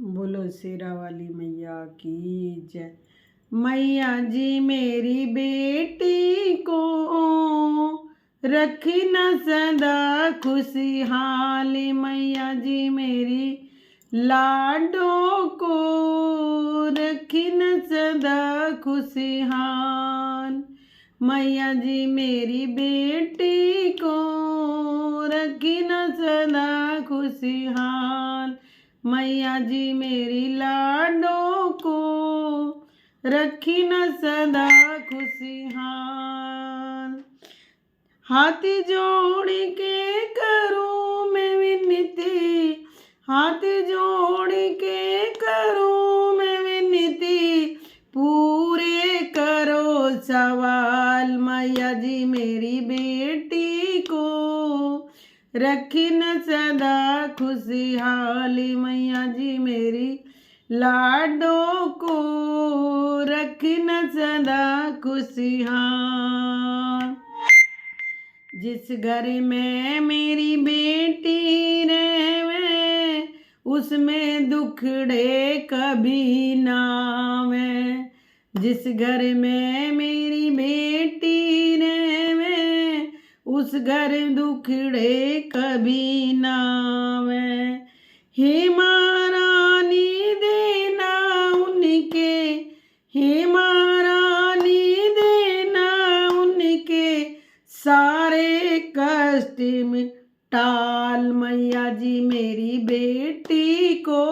बोलो शेरा वाली मैया की जय। मैया जी मेरी बेटी को रखी न सदा खुशहाल। मैया जी मेरी लाडों को रखी न सदा खुशहाल। मैया जी मेरी बेटी को रखी न सदा खुशहाल। मैया जी मेरी लाडों को रखी न सदा खुशहाल। हाथ जोड़ के करूं मैं विनती, हाथ जोड़ के करूं मैं विनती, पूरे करो सवाल। मैया जी मेरी बेटी को रखी न सदा खुशहाली। मैया जी मेरी लाडों को रखी न सदा खुशहाल। जिस घर में मेरी बेटी रहे उसमें दुखड़े कभी ना आवे। जिस घर में मेरी बेटी रहे उस घर दुखड़े कभी ना आवे। हे महारानी देना उनके, हे महारानी देना उनके सारे कष्ट में टाल। मैया जी मेरी बेटी को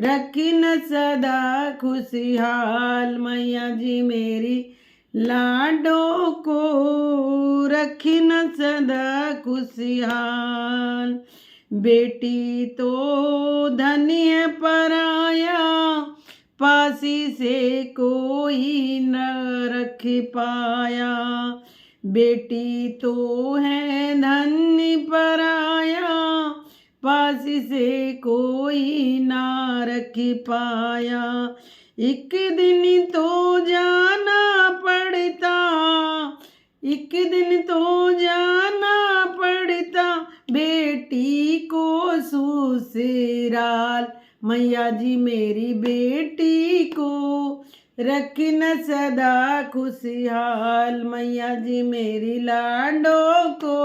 रखी न सदा खुशहाल। मैया जी मेरी लाडों को रखी न सदा खुशहाल। बेटी तो धन्य पराया पासी से कोई न रख पाया। बेटी तो है धन्य पराया पासी से कोई ना रख पाया। एक दिन तो जाना पड़ता, एक दिन तो जाना पड़ता बेटी को ससुराल। मैया जी मेरी बेटी को रखी न सदा खुशहाल। मैया जी मेरी लाडों को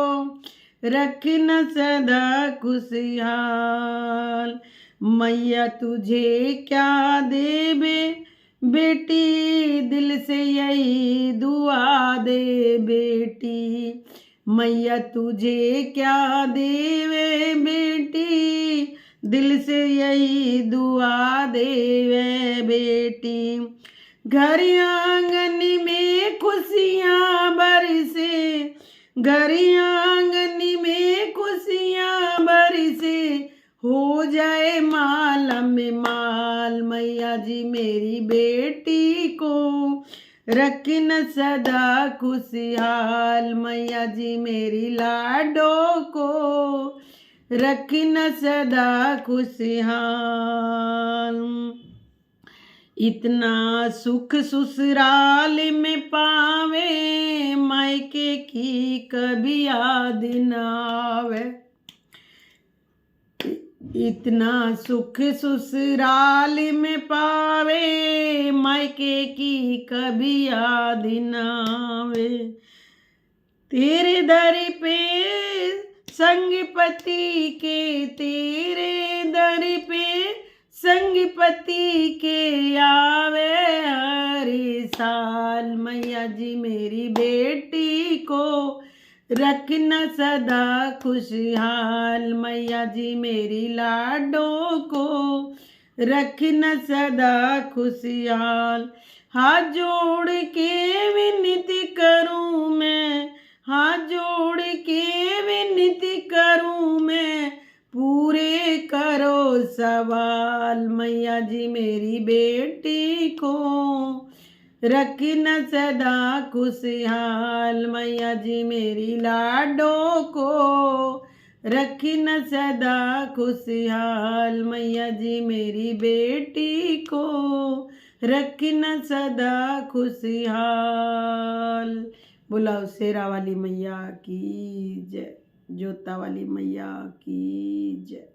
रखी न सदा खुशहाल। मैया तुझे क्या देवे बेटी दिल से यही दुआ दे बेटी। मैया तुझे क्या देवे बेटी दिल से यही दुआ देवे बेटी। घर आंगन में खुशियाँ बरसे, घर आंगन में खुशियाँ बरसे, हो जाए माल में माल। मैया जी मेरी बेटी को रखी न सदा खुशहाल। मैया जी मेरी लाडों को रखी न सदा खुशहाल। इतना सुख ससुराल में पावे मायके की कभी याद न आवे। इतना सुख ससुराल में पावे मायके की कभी याद न आवे। तेरे दर पे संग पति के, तेरे दर पे संग पति के आवे हर साल। मैया जी मेरी बेटी को रखना सदा खुशहाल। मैया जी मेरी लाडों को रखना सदा खुशहाल। हाथ जोड़ के विनती करूं मैं, हाथ जोड़ के विनती करूं मैं, पूरे करो सवाल। मैया जी मेरी बेटी को रखी न सदा खुशहाल। मैया जी मेरी लाडों को रखी न सदा खुशहाल। मैया जी मेरी बेटी को रखी न सदा खुशहाल। बुलाओ शेरा वाली मैया की जय, जोता वाली मैया की जय।